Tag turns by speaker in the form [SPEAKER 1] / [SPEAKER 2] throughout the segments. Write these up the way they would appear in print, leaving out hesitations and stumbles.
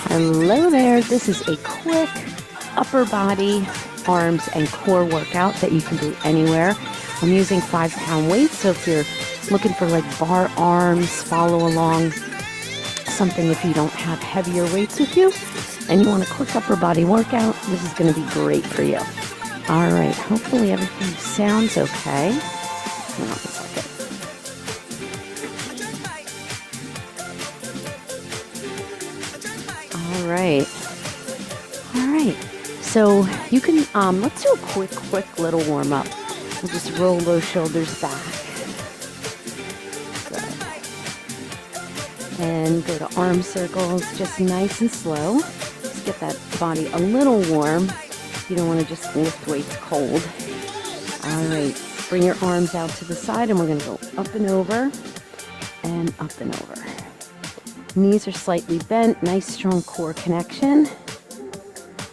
[SPEAKER 1] Hello there. This is a quick upper body, arms, and core workout that you can do anywhere. I'm using 5-pound weights, so if you're looking for like bar arms, follow along, something if you don't have heavier weights with you, and you want a quick upper body workout, this is going to be great for you. All right, hopefully everything sounds okay. Hang on a second. All right. So you can, let's do a quick little warm up. We'll just roll those shoulders back. Good. And go to arm circles, just nice and slow. Just get that body a little warm. You don't want to just lift weights cold. All right, bring your arms out to the side, and we're going to go up and over and up and over. Knees are slightly bent, nice strong core connection.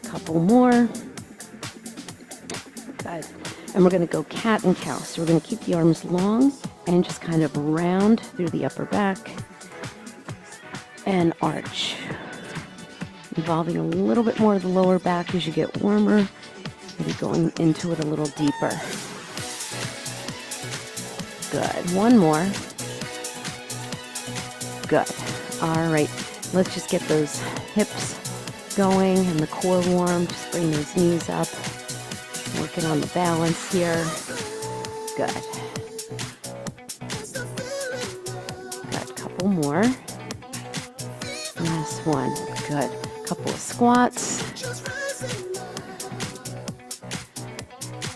[SPEAKER 1] Couple more. Good. And we're going to go cat and cow. So we're going to keep the arms long and just kind of round through the upper back and arch. Involving a little bit more of the lower back as you get warmer. Maybe going into it a little deeper. Good. One more. Good. All right. Let's just get those hips going and the core warm. Just bring those knees up. Working on the balance here. Good. Got a couple more. Last one. Good. Couple of squats.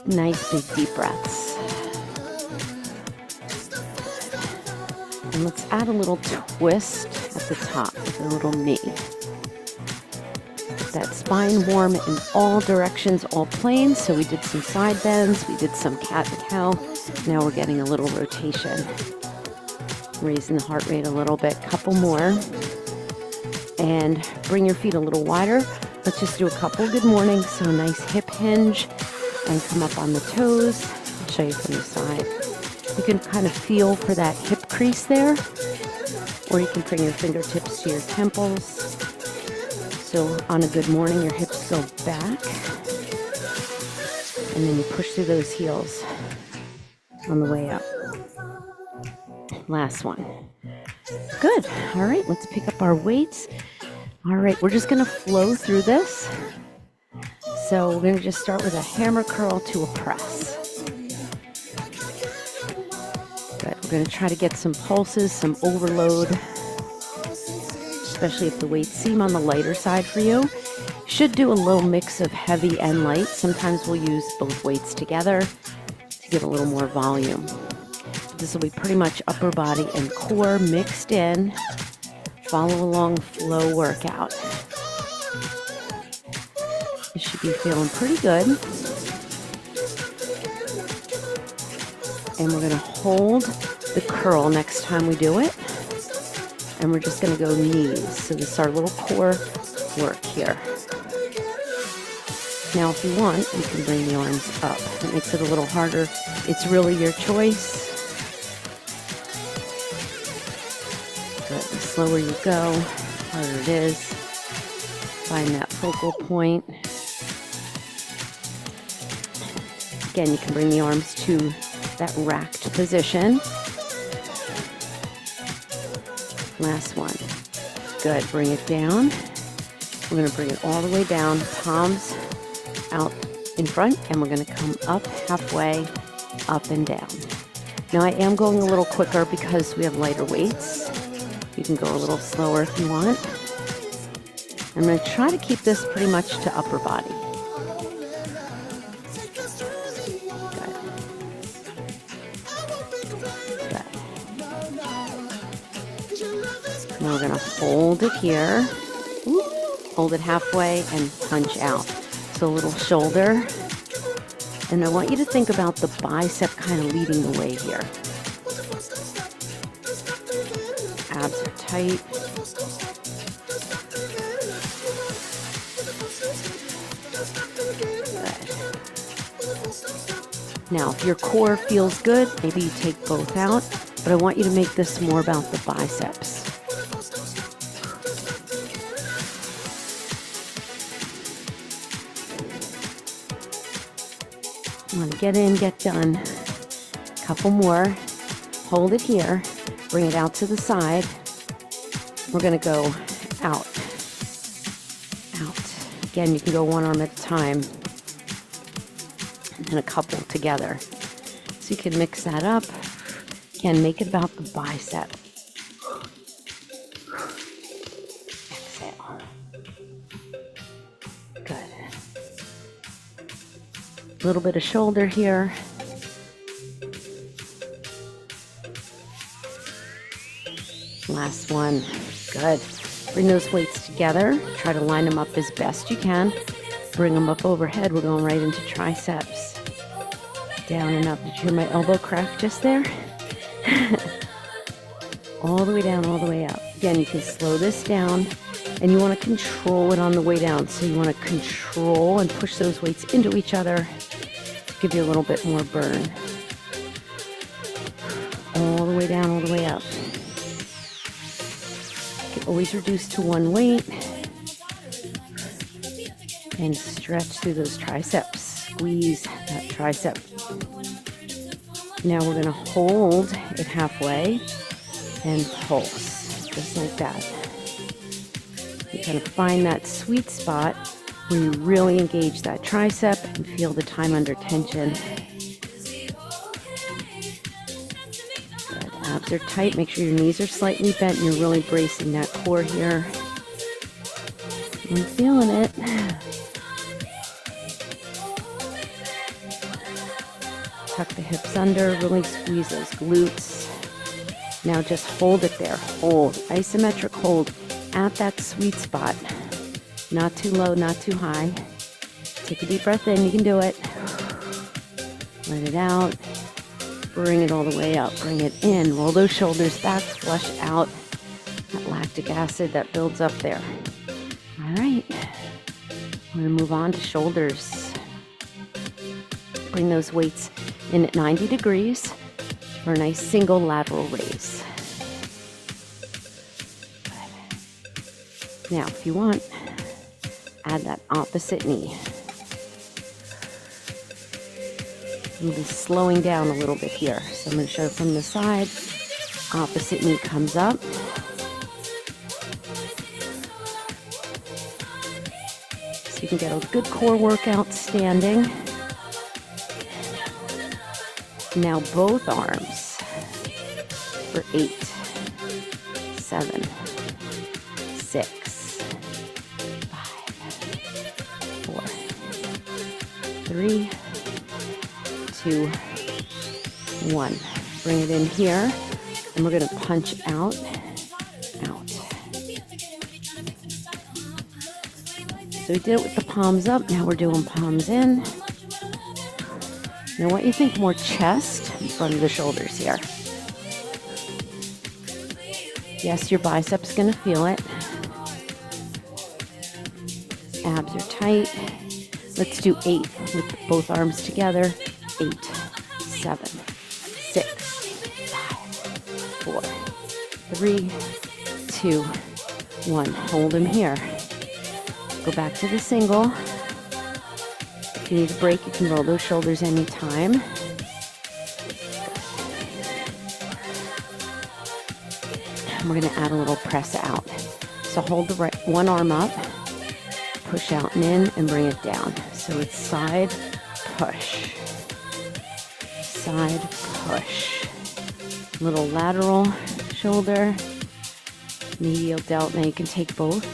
[SPEAKER 1] Nice big deep breaths. And let's add a little twist at the top with a little knee. That spine warm in all directions, all planes. So we did some side bends, we did some cat and cow. Now we're getting a little rotation. Raising the heart rate a little bit. Couple more. And bring your feet a little wider. Let's just do a couple. Good morning. So nice hip hinge and come up on the toes. I'll show you from the side. You can kind of feel for that hip crease there, or you can bring your fingertips to your temples. So on a good morning, your hips go back, and then you push through those heels on the way up. Last one. Good. All right, let's pick up our weights. All right, we're just going to flow through this. So we're going to just start with a hammer curl to a press. Good. We're going to try to get some pulses, some overload, especially if the weights seem on the lighter side for you. Should do a little mix of heavy and light. Sometimes we'll use both weights together to give a little more volume. This will be pretty much upper body and core mixed in. Follow along flow workout. You should be feeling pretty good. And we're going to hold the curl next time we do it. And we're just going to go knees. So this is our little core work here. Now if you want, you can bring the arms up. It makes it a little harder. It's really your choice. But the slower you go, the harder it is. Find that focal point. Again, you can bring the arms to that racked position. Last one. Good. Bring it down. We're going to bring it all the way down, palms out in front, and we're going to come up halfway, up and down. Now I am going a little quicker because we have lighter weights. You can go a little slower if you want. I'm going to try to keep this pretty much to upper body. Now we're going to hold it here, hold it halfway, and punch out. So a little shoulder. And I want you to think about the bicep kind of leading the way here. Abs are tight. Good. Now, if your core feels good, maybe you take both out. But I want you to make this more about the biceps. Want to get in, get done. Couple more. Hold it here. Bring it out to the side. We're going to go out. Out. Again, you can go one arm at a time. And a couple together. So you can mix that up. Again, make it about the bicep. Exhale. Good. A little bit of shoulder here. Last one. Good. Bring those weights together. Try to line them up as best you can. Bring them up overhead. We're going right into triceps. Down and up. Did you hear my elbow crack just there? All the way down, all the way up. Again, you can slow this down, and you want to control it on the way down. So you want to control and push those weights into each other to give you a little bit more burn. All the way down, all the way up. You can always reduce to one weight and stretch through those triceps. Squeeze that tricep. Now we're going to hold it halfway and pulse, just like that. You're going to find that sweet spot where you really engage that tricep and feel the time under tension. Good. Abs are tight. Make sure your knees are slightly bent and you're really bracing that core here. I'm feeling it. Tuck the hips under, really squeeze those glutes. Now just hold it there. Hold. Isometric hold at that sweet spot. Not too low, not too high. Take a deep breath in. You can do it. Let it out. Bring it all the way up. Bring it in. Roll those shoulders back. Flush out that lactic acid that builds up there. All right. We're going to move on to shoulders. Bring those weights in at 90 degrees for a nice single lateral raise. Good. Now, if you want, add that opposite knee. We'll be slowing down a little bit here. So I'm going to show from the side. Opposite knee comes up. So you can get a good core workout standing. Now both arms for 8, 7, 6, 5, 4, 3, 2, 1. Bring it in here, and we're going to punch out, out. So we did it with the palms up. Now we're doing palms in. Now, what you think more chest in front of the shoulders here? Yes, your biceps going to feel it. Abs are tight. Let's do 8 with both arms together. 8, 7, 6, 5, 4, 3, 2, 1. Hold them here. Go back to the single. If you need a break, you can roll those shoulders anytime. And we're going to add a little press out. So hold the right one arm up, push out and in, and bring it down. So it's side, push, side, push. Little lateral shoulder, medial delt. Now you can take both.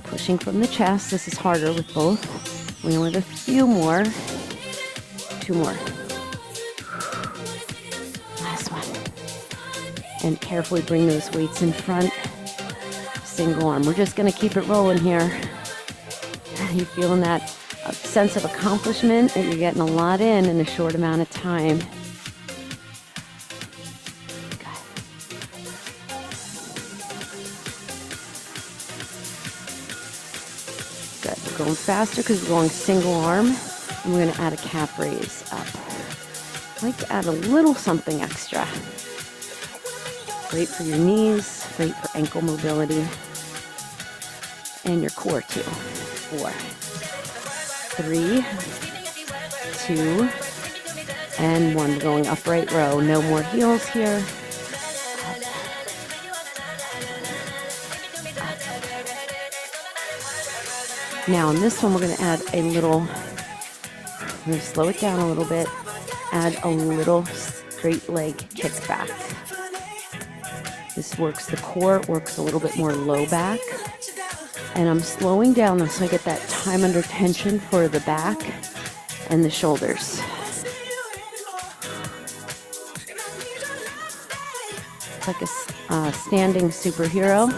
[SPEAKER 1] Pushing from the chest. This is harder with both. We only have a few more. 2 more. Last one. And carefully bring those weights in front. Single arm. We're just going to keep it rolling here. You feeling that sense of accomplishment that you're getting a lot in a short amount of time. We're going faster because we're going single arm, and we're going to add a calf raise up. I like to add a little something extra. Great for your knees, great for ankle mobility, and your core too. 4, 3, 2, and 1. Going upright row. No more heels here. Now on this one, we're going to add a little, I'm going to slow it down a little bit, add a little straight leg kickback. This works the core, works a little bit more low back. And I'm slowing down so I get that time under tension for the back and the shoulders. It's like a standing superhero.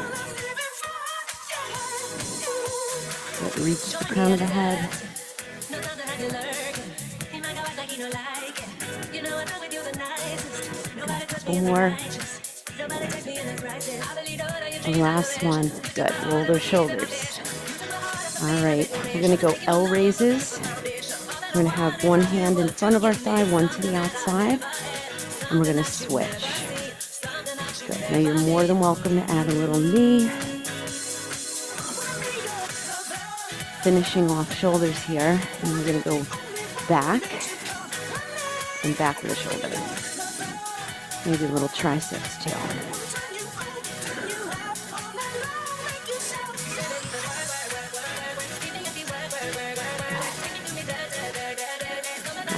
[SPEAKER 1] Reach the crown of the head. A couple more. The last one. Good. Roll those shoulders. All right. We're going to go L raises. We're going to have one hand in front of our thigh, one to the outside. And we're going to switch. Good. Now you're more than welcome to add a little knee. Finishing off shoulders here, and we're going to go back and back of the shoulder. Maybe a little triceps too.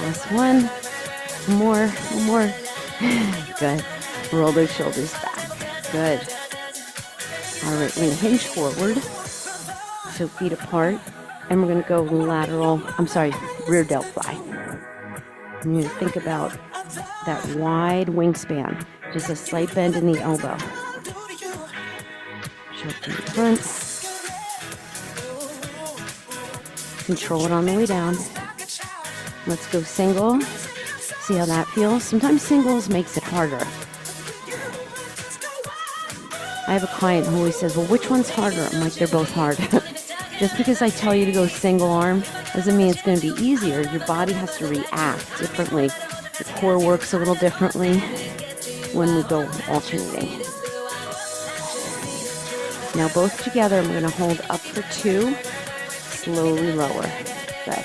[SPEAKER 1] Last one. One more. Good. Roll those shoulders back. Good. All right, we're going to hinge forward. So feet apart. And we're going to go rear delt fly. And you're going to think about that wide wingspan. Just a slight bend in the elbow. Show from the front. Control it on the way down. Let's go single. See how that feels? Sometimes singles makes it harder. I have a client who always says, well, which one's harder? I'm like, they're both hard. Just because I tell you to go single arm doesn't mean it's going to be easier. Your body has to react differently. The core works a little differently when we go alternating. Now both together, I'm going to hold up for 2, slowly lower. Good.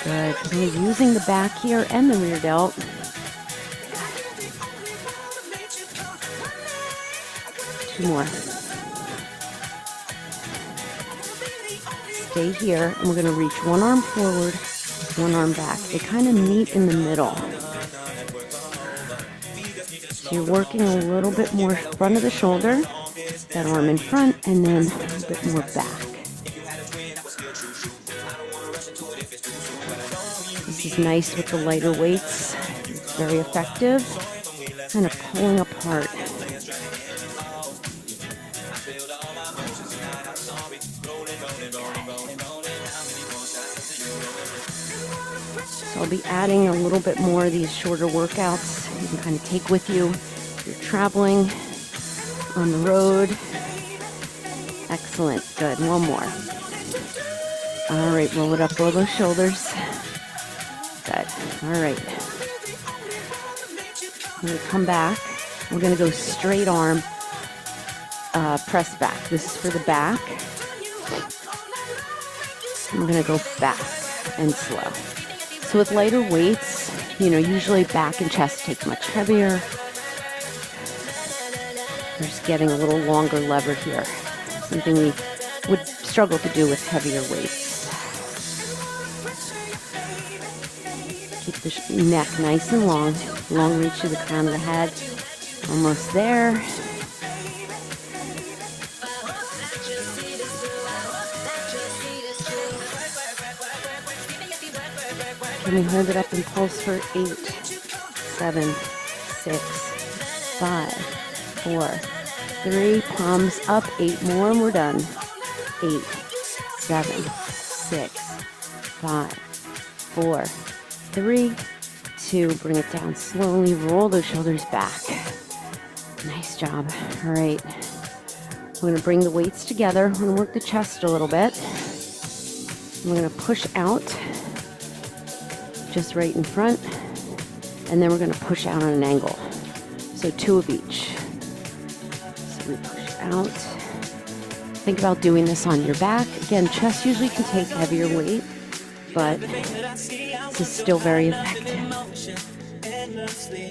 [SPEAKER 1] Good. We're using the back here and the rear delt. More. Stay here, and we're going to reach one arm forward, one arm back. They kind of meet in the middle. So you're working a little bit more front of the shoulder, that arm in front, and then a little bit more back. This is nice with the lighter weights. It's very effective. Kind of pulling apart. So I'll be adding a little bit more of these shorter workouts you can kind of take with you if you're traveling on the road. Excellent. Good. One more. All right. Roll it up. Roll those shoulders. Good. All right. We're going to come back. We're going to go straight arm press back. This is for the back. I'm going to go back and slow. So with lighter weights, usually back and chest take much heavier. We're just getting a little longer lever here. Something we would struggle to do with heavier weights. Keep the neck nice and long. Long reach to the crown of the head. Almost there. Can we hold it up and pulse for 8, 7, 6, 5, 4, 3, palms up, 8 more, and we're done. 8, 7, 6, 5, 4, 3, 2, bring it down slowly, roll those shoulders back. Nice job. All right. We're going to bring the weights together. We're going to work the chest a little bit. We're going to push out just right in front, and then we're going to push out on an angle. So 2 of each. as we push out. Think about doing this on your back. Again, chest usually can take heavier weight, but this is still very effective.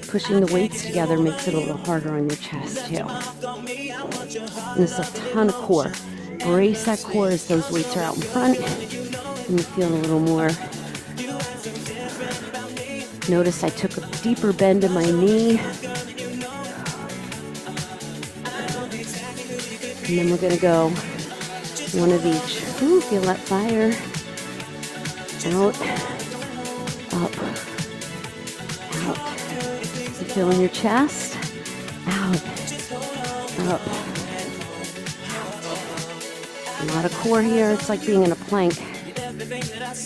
[SPEAKER 1] Pushing the weights together makes it a little harder on your chest too. And it's a ton of core. Brace that core as those weights are out in front, and you feel a little more. Notice I took a deeper bend in my knee. And then we're gonna go one of each. Ooh, feel that fire. Out, up, out. You feel in your chest. Out, up, out. A lot of core here. It's like being in a plank.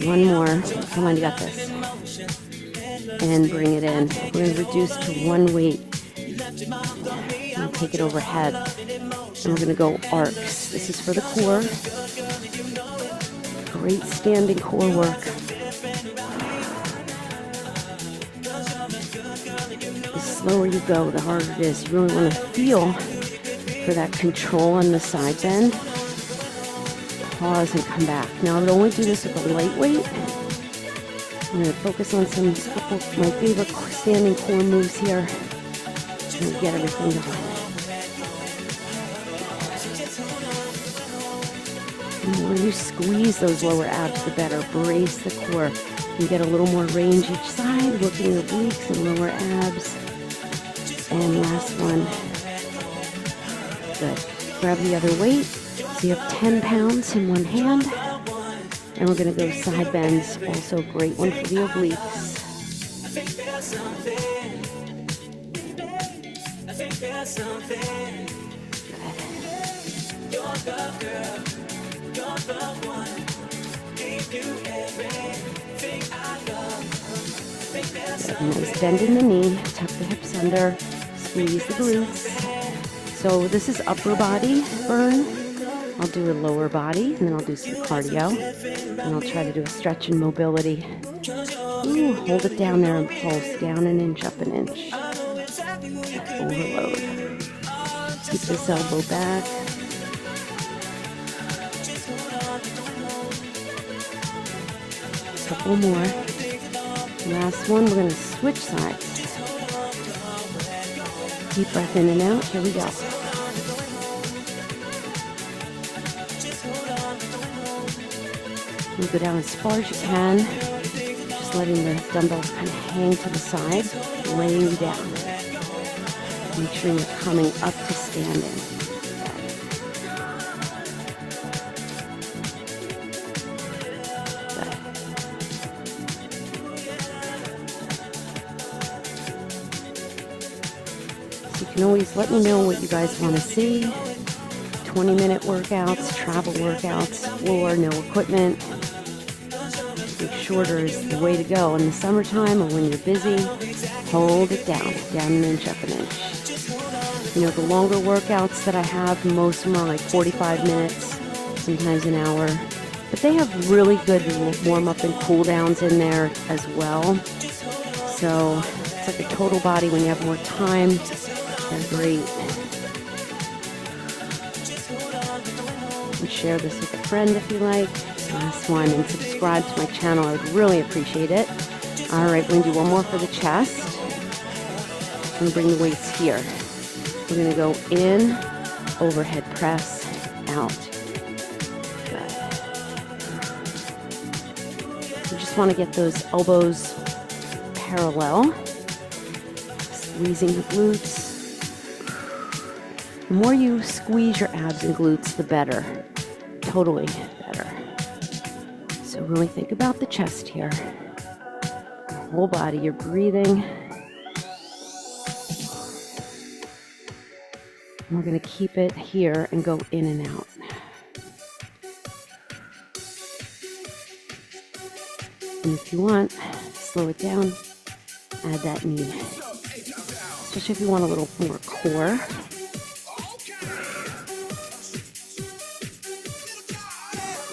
[SPEAKER 1] One more. Come on, you got this. And bring it in. We're gonna reduce to one weight. And take it overhead. And we're gonna go arcs. This is for the core. Great standing core work. The slower you go, the harder it is. You really want to feel for that control on the side bend. Pause and come back. Now I would only do this with a light weight. I'm going to focus on couple of my favorite standing core moves here and get everything going. The more you squeeze those lower abs, the better. Brace the core. You get a little more range each side, working the obliques and lower abs. And last one. Good. Grab the other weight. So you have 10 pounds in one hand. And we're going to go side bends. Also a great one for the obliques. Good. Nice bend in the knee, tuck the hips under, squeeze the glutes. So this is upper body burn. I'll do a lower body, and then I'll do some cardio. And I'll try to do a stretch and mobility. Ooh, hold it down there and pulse. Down an inch, up an inch. Overload. Keep this elbow back. Couple more. Last one, we're going to switch sides. Deep breath in and out. Here we go. You go down as far as you can. Just letting the dumbbells kind of hang to the side, laying down. Make sure you're coming up to standing. You can always let me know what you guys want to see. 20-minute workouts, travel workouts, floor, no equipment. I think shorter is the way to go in the summertime or when you're busy. Hold it down an inch, up an inch. You know, the longer workouts that I have, most of them are like 45 minutes, sometimes an hour. But they have really good warm-up and cool-downs in there as well. So it's like a total body when you have more time. They're great. And share this with a friend if you like. Last one, and subscribe to my channel. I would really appreciate it. All right, we're going to do one more for the chest. I'm going to bring the weights here. We're going to go in, overhead press, out. Good. You just want to get those elbows parallel. Squeezing the glutes. The more you squeeze your abs and glutes, the better. Totally better. So really think about the chest here. Your whole body, you're breathing. And we're going to keep it here and go in and out. And if you want, slow it down, add that knee. Especially if you want a little more core.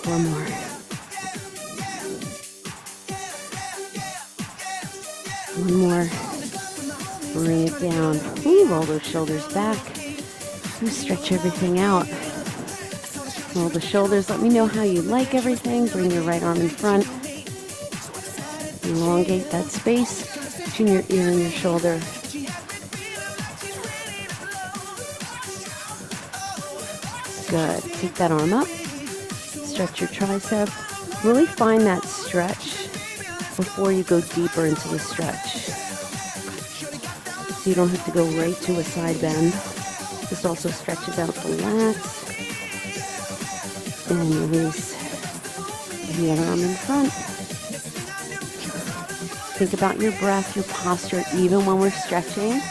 [SPEAKER 1] One more. One more. Bring it down. Ooh, roll those shoulders back. You stretch everything out. Roll the shoulders. Let me know how you like everything. Bring your right arm in front. Elongate that space between your ear and your shoulder. Good. Take that arm up. Stretch your tricep. Really find that stretch before you go deeper into the stretch. So you don't have to go right to a side bend. This also stretches out the lats. And release the other arm in front. Think about your breath, your posture, even when we're stretching.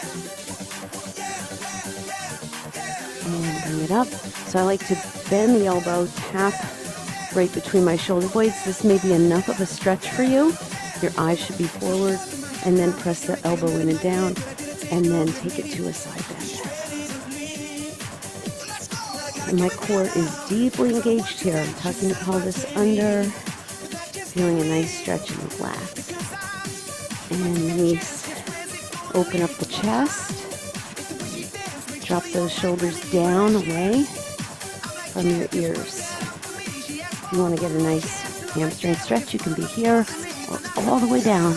[SPEAKER 1] And bring it up. So I like to bend the elbow, tap right between my shoulder blades. This may be enough of a stretch for you. Your eyes should be forward, and then press the elbow in and down, and then take it to a side bend. And my core is deeply engaged here. I'm tucking the pelvis under, feeling a nice stretch in the lats. And release. Open up the chest. Drop those shoulders down away from your ears. If you want to get a nice hamstring stretch, you can be here or all the way down.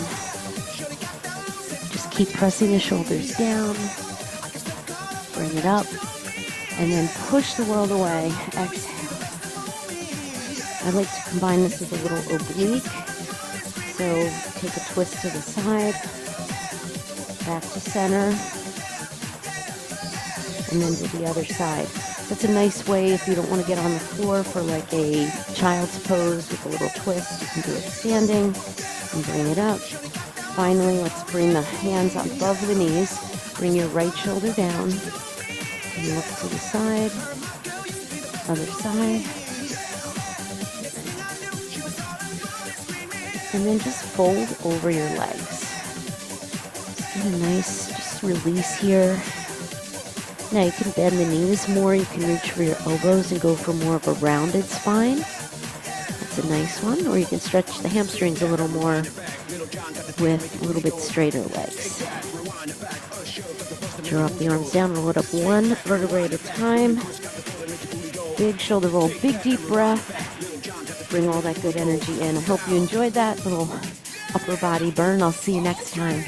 [SPEAKER 1] Just keep pressing the shoulders down. Bring it up. And then push the world away. Exhale. I like to combine this with a little oblique. So take a twist to the side, back to center, and then to the other side. That's a nice way if you don't want to get on the floor for like a child's pose with a little twist. You can do it standing and bring it up. Finally, let's bring the hands above the knees. Bring your right shoulder down. And look to the side, other side. And then just fold over your legs. Just get a nice, just release here. Now you can bend the knees more. You can reach for your elbows and go for more of a rounded spine. That's a nice one. Or you can stretch the hamstrings a little more with a little bit straighter legs. Drop the arms down, roll it up one vertebrae at a time. Big shoulder roll, big deep breath. Bring all that good energy in. I hope you enjoyed that little upper body burn. I'll see you next time.